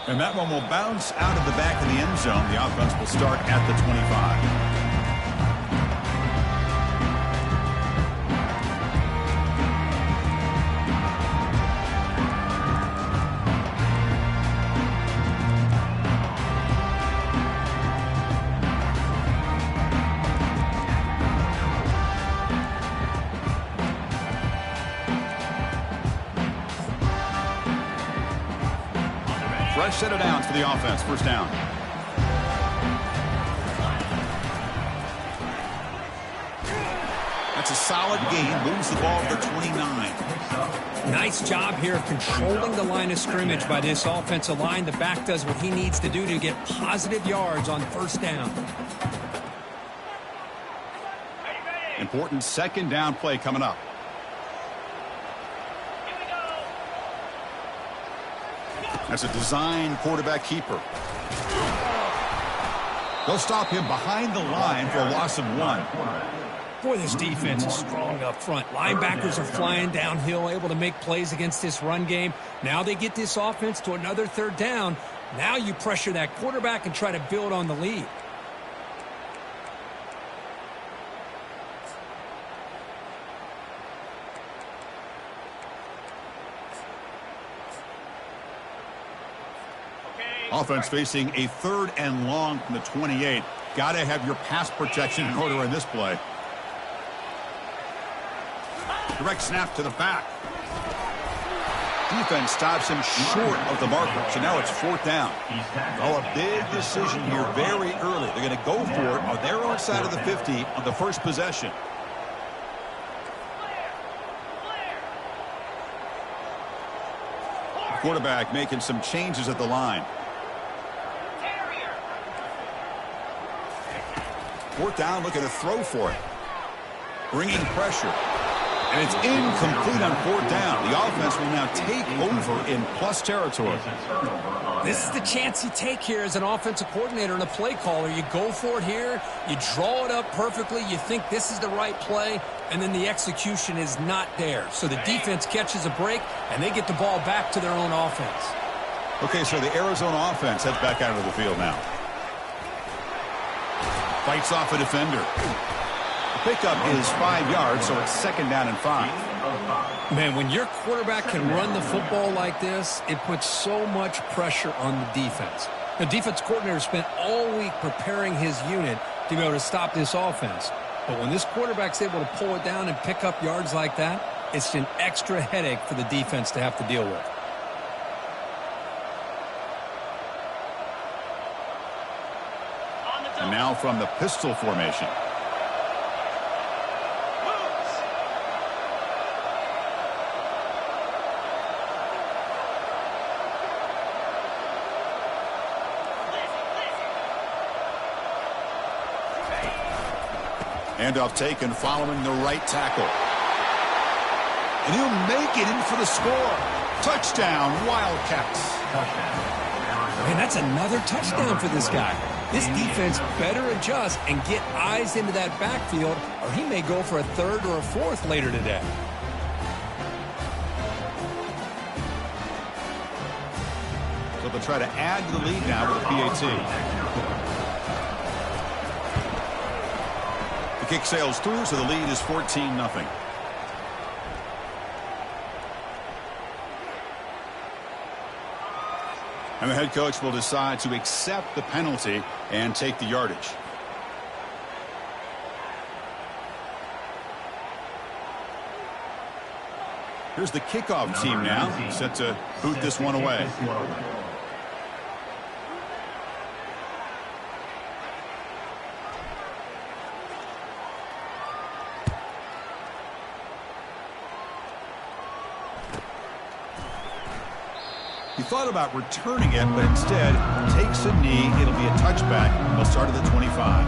And that one will bounce out of the back of the end zone. The offense will start at the 25. Fresh set of downs for the offense. First down. That's a solid gain. Moves the ball to the 29. Nice job here of controlling the line of scrimmage by this offensive line. The back does what he needs to do to get positive yards on first down. Important second down play coming up. That's a design quarterback keeper. They'll stop him behind the line for a loss of 1. Boy, this defense is strong up front. Linebackers are flying downhill, able to make plays against this run game. Now they get this offense to another third down. Now you pressure that quarterback and try to build on the lead. Offense facing a 3rd and long from the 28. Got to have your pass protection in order in this play. Direct snap to the back. Defense stops him short of the marker, so now it's 4th down. Oh, a big decision here very early. They're going to go for it on their own side of the 50 on the first possession. The quarterback making some changes at the line. 4th down, looking to throw for it. Bringing pressure. And it's incomplete on 4th down. The offense will now take over in plus territory. This is the chance you take here as an offensive coordinator and a play caller. You go for it here. You draw it up perfectly. You think this is the right play. And then the execution is not there. So the defense catches a break, and they get the ball back to their own offense. Okay, so the Arizona offense heads back out of the field now. Fights off a defender. The pickup is 5 yards, so it's 2nd down and 5. Man, when your quarterback can run the football like this, it puts so much pressure on the defense. The defense coordinator spent all week preparing his unit to be able to stop this offense. But when this quarterback's able to pull it down and pick up yards like that, it's an extra headache for the defense to have to deal with. And now from the pistol formation. Handoff taken following the right tackle. And he'll make it in for the score. Touchdown, Wildcats. Man, that's another touchdown for this guy. This defense better adjust and get eyes into that backfield, or he may go for a 3rd or a 4th later today. So they'll try to add to the lead now with a PAT. The kick sails through, so the lead is 14-0. And the head coach will decide to accept the penalty and take the yardage. Here's the kickoff team now, set to boot this one away. He thought about returning it, but instead takes a knee. It'll be a touchback. They'll start at the 25.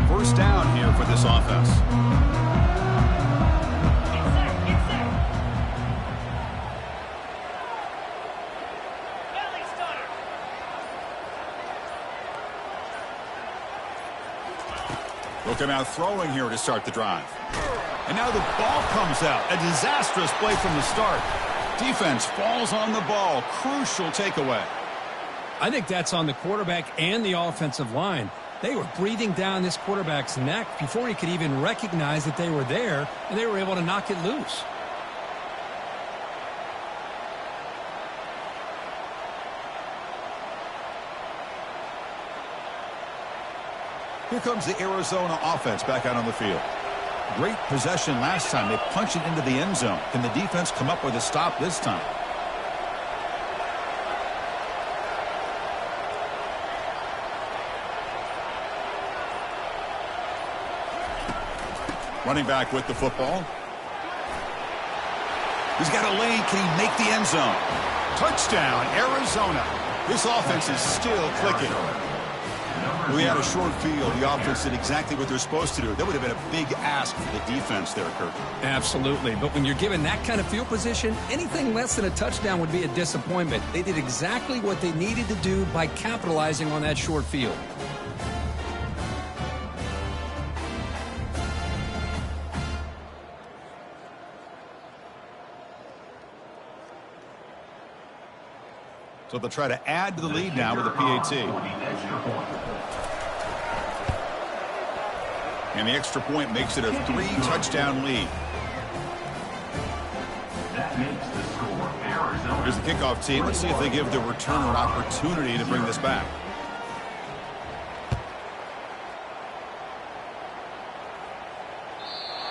First down here for this offense. They'll come out throwing here to start the drive. And now the ball comes out. A disastrous play from the start. Defense falls on the ball. Crucial takeaway. I think that's on the quarterback and the offensive line. They were breathing down this quarterback's neck before he could even recognize that they were there, and they were able to knock it loose. Here comes the Arizona offense back out on the field. Great possession last time. They punch it into the end zone. Can the defense come up with a stop this time? Running back with the football. He's got a lane. Can he make the end zone? Touchdown, Arizona. This offense is still clicking. We had a short field. The offense did exactly what they're supposed to do. That would have been a big ask for the defense there, Kirk. Absolutely. But when you're given that kind of field position, anything less than a touchdown would be a disappointment. They did exactly what they needed to do by capitalizing on that short field. So they'll try to add to the lead now with a PAT. And the extra point makes it a 3-touchdown lead. Here's the kickoff team. Let's see if they give the returner an opportunity to bring this back.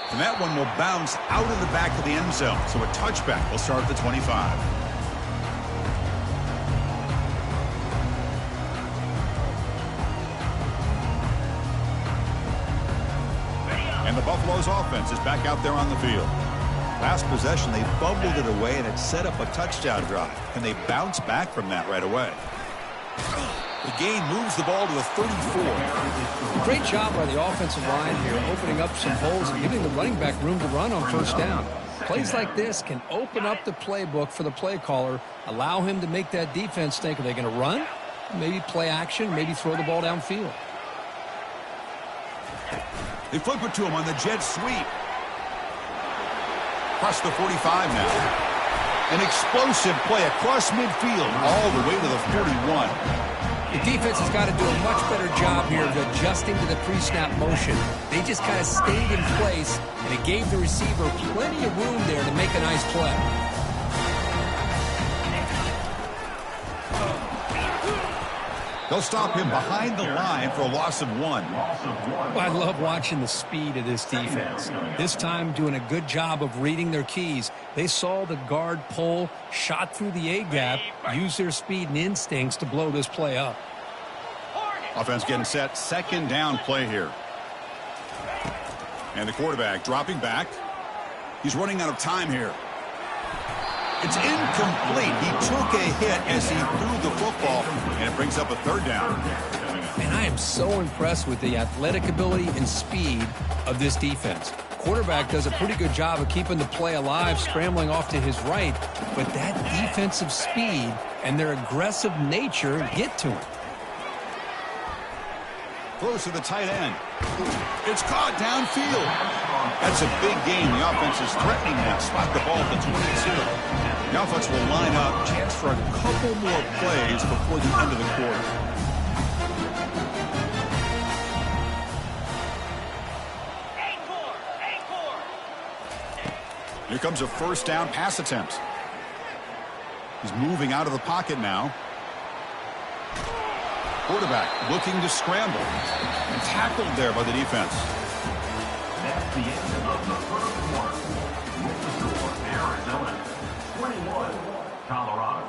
And that one will bounce out of the back of the end zone. So a touchback will start at the 25. And the Buffalo's offense is back out there on the field. Last possession, they fumbled it away, and it set up a touchdown drive. Can they bounce back from that right away? The gain moves the ball to the 34. Great job by the offensive line here, opening up some holes and giving the running back room to run on first down. Plays like this can open up the playbook for the play caller, allow him to make that defense think, are they going to run? Maybe play action, maybe throw the ball downfield. They flip it to him on the jet sweep. Across the 45 now. An explosive play across midfield all the way to the 41. The defense has got to do a much better job here of adjusting to the pre-snap motion. They just kind of stayed in place, and it gave the receiver plenty of room there to make a nice play. They'll stop him behind the line for a loss of 1. Well, I love watching the speed of this defense. This time doing a good job of reading their keys. They saw the guard pull, shot through the A-gap, used their speed and instincts to blow this play up. Offense getting set. Second down play here. And the quarterback dropping back. He's running out of time here. It's incomplete. He took a hit as he threw the football, and it brings up a third down. And I am so impressed with the athletic ability and speed of this defense. Quarterback does a pretty good job of keeping the play alive, scrambling off to his right, but that defensive speed and their aggressive nature get to him. Close to the tight end. It's caught downfield. That's a big gain. The offense is threatening now. Spot the ball at the 22. The offense will line up. Chance for a couple more plays before the end of the quarter. Here comes a first down pass attempt. He's moving out of the pocket now. Quarterback looking to scramble. And tackled there by the defense. That's the end of the first quarter. With the score, Arizona 21, Colorado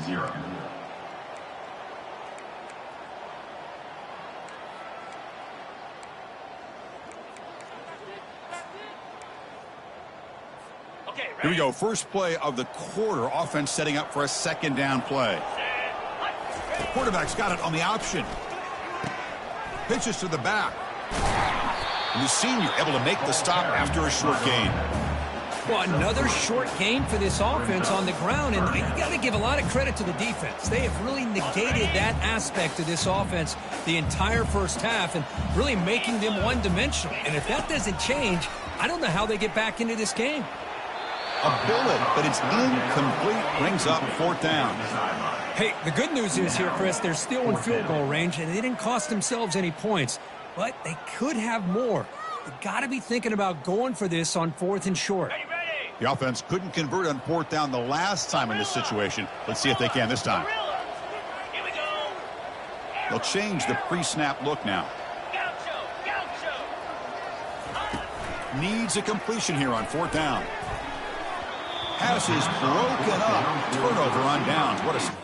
0. Here we go. First play of the quarter. Offense setting up for a second down play. Quarterback's got it on the option. Pitches to the back. And the senior able to make the stop after a short gain. Well, another short game for this offense on the ground, and you got to give a lot of credit to the defense. They have really negated that aspect of this offense the entire first half and really making them one-dimensional. And if that doesn't change, I don't know how they get back into this game. A bullet, but it's incomplete, brings up fourth down. Hey, the good news is here, Chris, they're still in field goal range, and they didn't cost themselves any points, but they could have more. You got to be thinking about going for this on 4th and short. The offense couldn't convert on 4th down the last time in this situation. Let's see if they can this time. They'll change the pre-snap look now. Needs a completion here on 4th down. Pass is broken up. Turnover on downs. What a...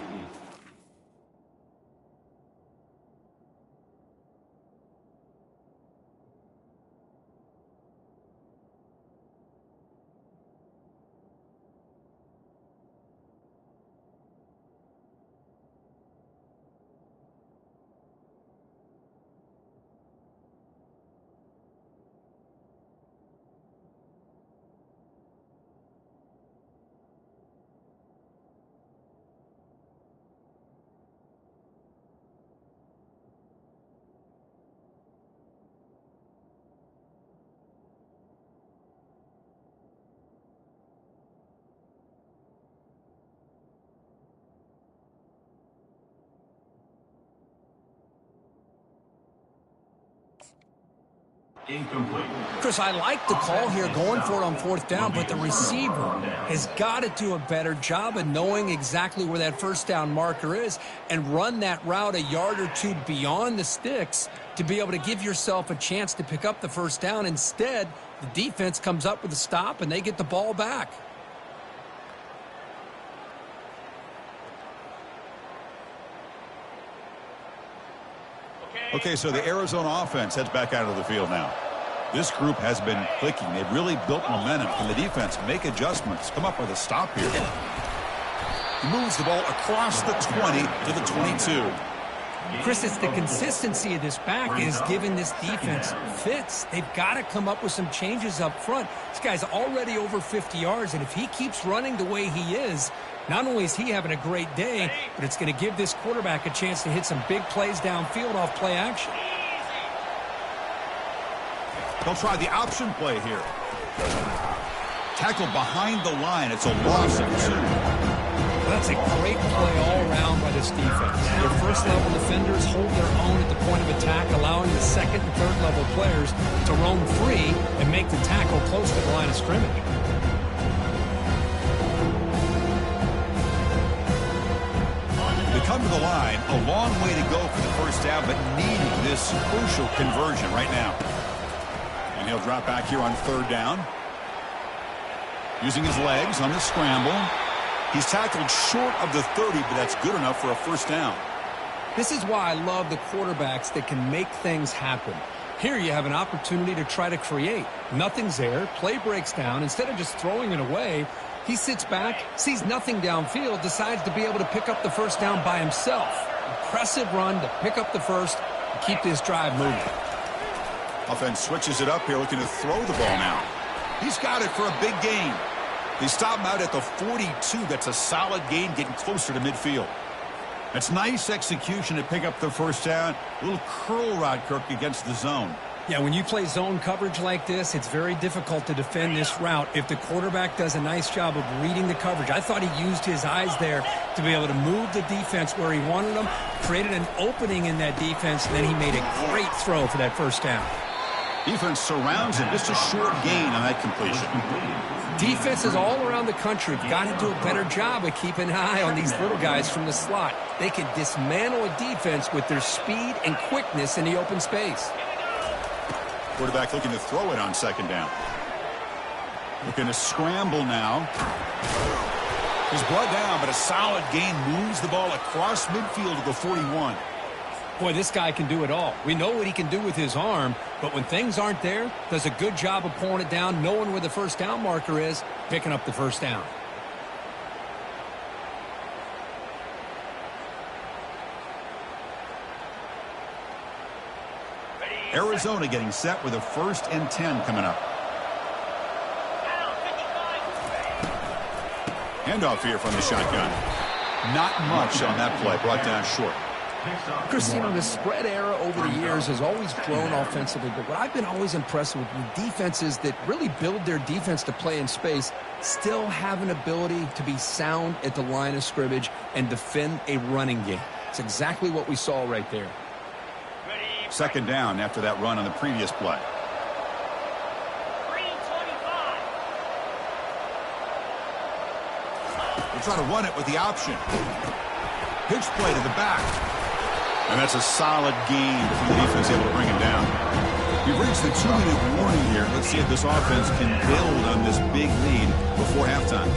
Incomplete. Chris, I like the call here going for it on 4th down, but the receiver has got to do a better job of knowing exactly where that first down marker is and run that route a yard or two beyond the sticks to be able to give yourself a chance to pick up the first down. Instead, the defense comes up with a stop and they get the ball back. Okay, so the Arizona offense heads back out of the field now. This group has been clicking. They've really built momentum. Can the defense make adjustments? Come up with a stop here. He moves the ball across the 20 to the 22. Chris, it's the consistency of this back is giving this defense fits. They've got to come up with some changes up front. This guy's already over 50 yards, and if he keeps running the way he is, not only is he having a great day, but it's going to give this quarterback a chance to hit some big plays downfield off play action. They'll try the option play here. Tackle behind the line. It's a loss of 2. That's a great play all around by this defense. Their first-level defenders hold their own at the point of attack, allowing the second and third-level players to roam free and make the tackle close to the line of scrimmage. They come to the line, a long way to go for the first down, but needing this crucial conversion right now. And he'll drop back here on 3rd down. Using his legs on the scramble. He's tackled short of the 30, but that's good enough for a first down. This is why I love the quarterbacks that can make things happen. Here you have an opportunity to try to create. Nothing's there. Play breaks down. Instead of just throwing it away, he sits back, sees nothing downfield, decides to be able to pick up the first down by himself. Impressive run to pick up the first and keep this drive moving. Offense switches it up here, looking to throw the ball now. He's got it for a big gain. They stop him out at the 42. That's a solid gain, getting closer to midfield. That's nice execution to pick up the first down. A little curl rod, Kirk, against the zone. Yeah, when you play zone coverage like this, it's very difficult to defend this route if the quarterback does a nice job of reading the coverage. I thought he used his eyes there to be able to move the defense where he wanted them, created an opening in that defense, and then he made a great throw for that first down. Defense surrounds him. Just a short gain on that completion. Defenses all around the country have got to do a better job of keeping an eye on these little guys from the slot. They can dismantle a defense with their speed and quickness in the open space. Quarterback looking to throw it on 2nd down. Looking to scramble now. He's brought down, but a solid gain moves the ball across midfield to the 41. Boy, this guy can do it all. We know what he can do with his arm, but when things aren't there, does a good job of pulling it down, knowing where the first down marker is, picking up the first down. Arizona getting set with a 1st and 10 coming up. Handoff here from the shotgun. Not much on that play, brought down short. Chris, you know, the spread era over the years has always grown offensively, but what I've been always impressed with defenses that really build their defense to play in space still have an ability to be sound at the line of scrimmage and defend a running game. It's exactly what we saw right there. Second down after that run on the previous play. We'll try to run it with the option. Pitch play to the back. And that's a solid gain from the defense able to bring him down. We've reached the 2-minute warning here. Let's see if this offense can build on this big lead before halftime.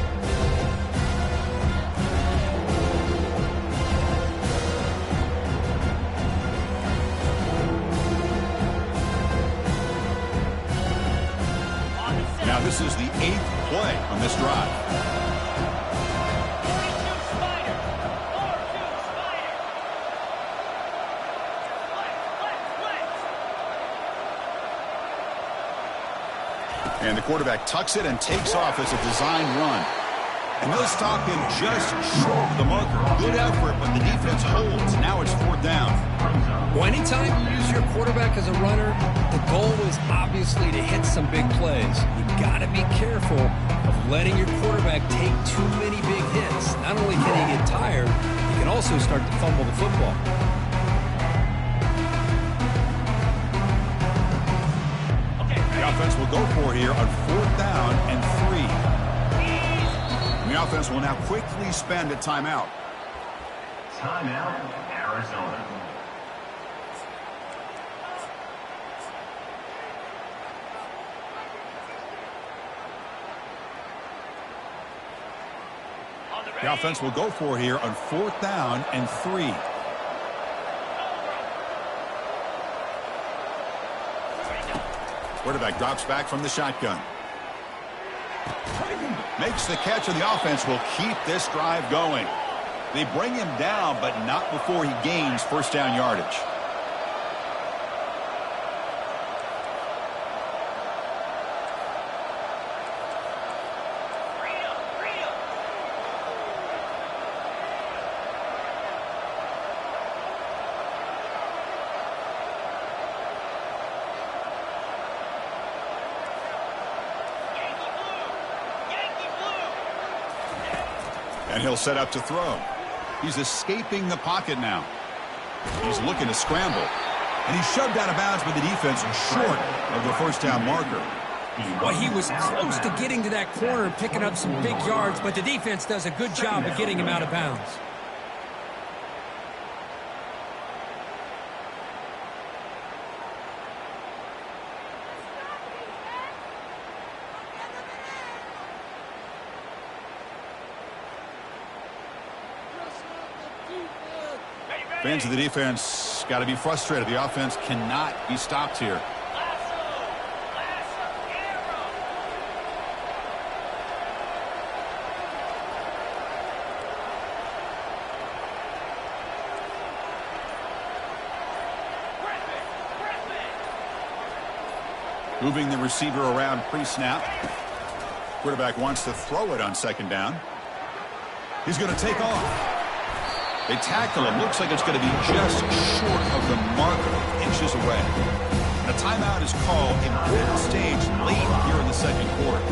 Now this is the 8th play on this drive. And the quarterback tucks it and takes off as a design run. And they'll stop him just short of the marker. Good effort, but the defense holds. Now it's 4th down. Well, anytime you use your quarterback as a runner, the goal is obviously to hit some big plays. You got to be careful of letting your quarterback take too many big hits. Not only can he get tired, he can also start to fumble the football. The offense will go for here on 4th down and 3. And the offense will now quickly spend a timeout. Timeout, Arizona. The offense will go for here on 4th down and 3. Quarterback drops back from the shotgun. Makes the catch, and the offense will keep this drive going. They bring him down, but not before he gains 1st down yardage. And he'll set up to throw. He's escaping the pocket now. He's looking to scramble. And he's shoved out of bounds by the defense short of the 1st down marker. Well, he was close to getting to that corner and picking up some big yards, but the defense does a good job of getting him out of bounds. Fans of the defense got to be frustrated. The offense cannot be stopped here. Moving the receiver around pre-snap. Quarterback wants to throw it on 2nd down. He's going to take off. They tackle him. Looks like it's going to be just short of the marker, inches away. And a timeout is called. Important stage late here in the 2nd quarter.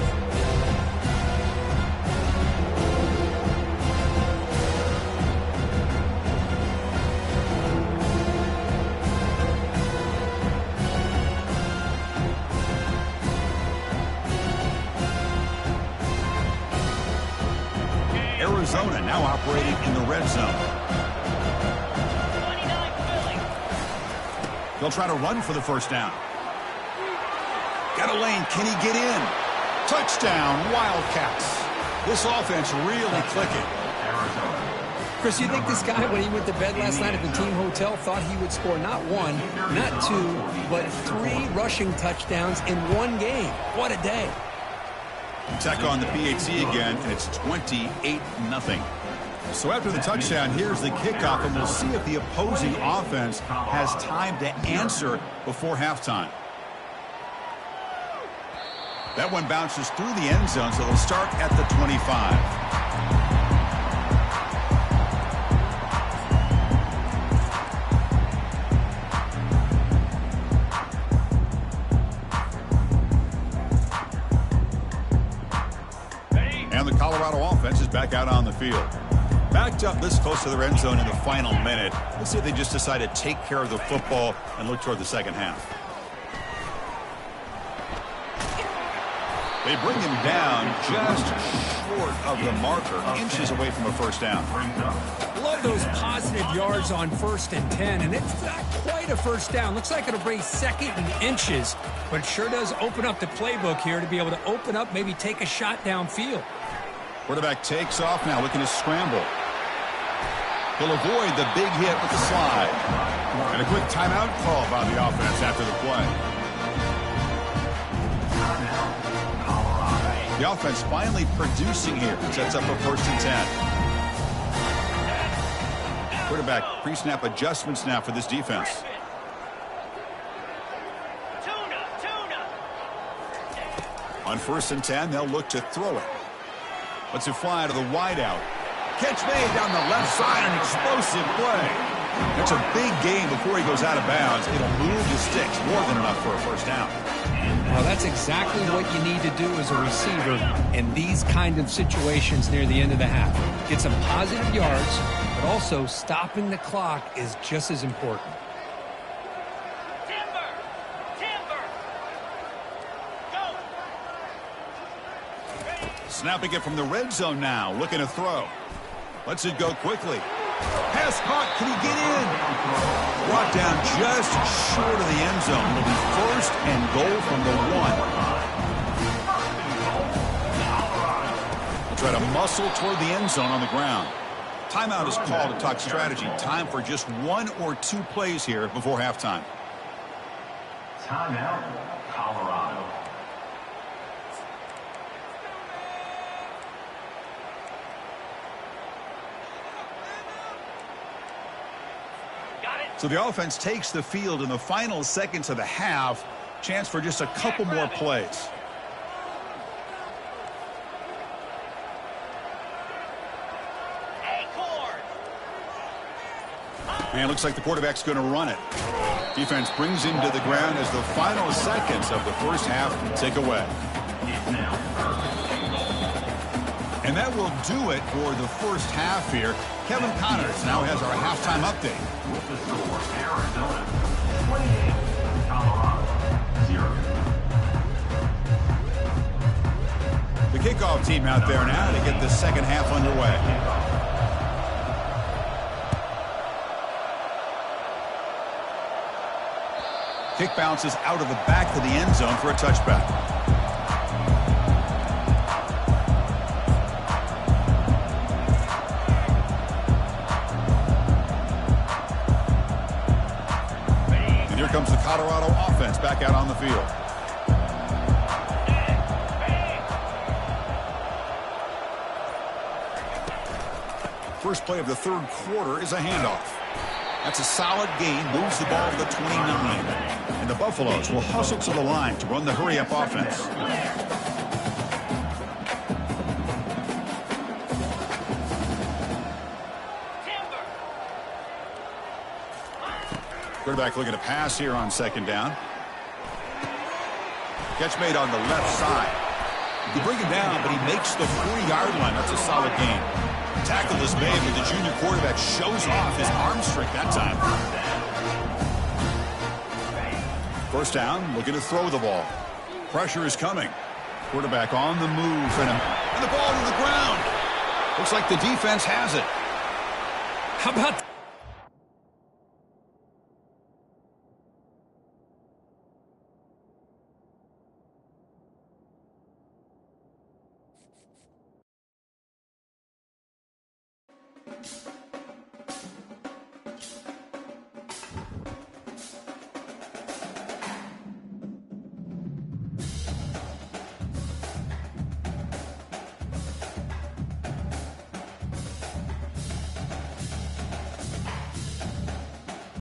Arizona now operating in the red zone. They'll try to run for the 1st down. Got a lane. Can he get in? Touchdown, Wildcats. This offense really clicking. Chris, you think this guy, when he went to bed last night at the team hotel, thought he would score not 1, not 2, but 3 rushing touchdowns in 1 game? What a day. Tech on the PAT again, and it's 28-0. So after the touchdown, here's the kickoff, and we'll see if the opposing offense has time to answer before halftime. That one bounces through the end zone, so they'll start at the 25. field. Backed up this close to the end zone in the final minute. Let's see if they just decide to take care of the football and look toward the second half. They bring him down just short of the marker, inches away from a first down. Love those positive yards on 1st and 10, and it's not quite a first down. Looks like it'll bring 2nd and inches, but it sure does open up the playbook here to be able to open up, maybe take a shot downfield. Quarterback takes off now, looking to scramble. He'll avoid the big hit with the slide. And a quick timeout call by the offense after the play. The offense finally producing here. Sets up a 1st and 10. Quarterback pre-snap adjustments now for this defense. On 1st and 10, they'll look to throw it. Lets it fly to the wideout. Catch made down the left side, an explosive play. That's a big gain before he goes out of bounds. It'll move the sticks, more than enough for a first down. Well, that's exactly what you need to do as a receiver in these kind of situations near the end of the half. Get some positive yards, but also stopping the clock is just as important. Snapping it from the red zone now, looking to throw. Lets it go quickly. Pass caught. Can he get in? Brought down just short of the end zone. It'll be 1st and goal from the 1. We'll try to muscle toward the end zone on the ground. Timeout is called to talk strategy. Time for just 1 or 2 plays here before halftime. Timeout, Colorado. So the offense takes the field in the final seconds of the half. Chance for just a couple more plays. And looks like the quarterback's going to run it. Defense brings him to the ground as the final seconds of the first half tick away. And that will do it for the first half here. Kevin Connors now has our halftime update. With the score, Arizona 28, Colorado 0. The kickoff team out there now to get the second half underway. Kick bounces out of the back of the end zone for a touchback. Here comes the Colorado offense back out on the field. First play of the 3rd quarter is a handoff. That's a solid gain, moves the ball to the 29. And the Buffaloes will hustle to the line to run the hurry-up offense. Quarterback looking to pass here on 2nd down. Catch made on the left side. You bring him down, but he makes the 40-yard line. That's a solid gain. Tackle is made, but the junior quarterback shows off his arm strength that time. First down, looking to throw the ball. Pressure is coming. Quarterback on the move, and the ball to the ground. Looks like the defense has it. How about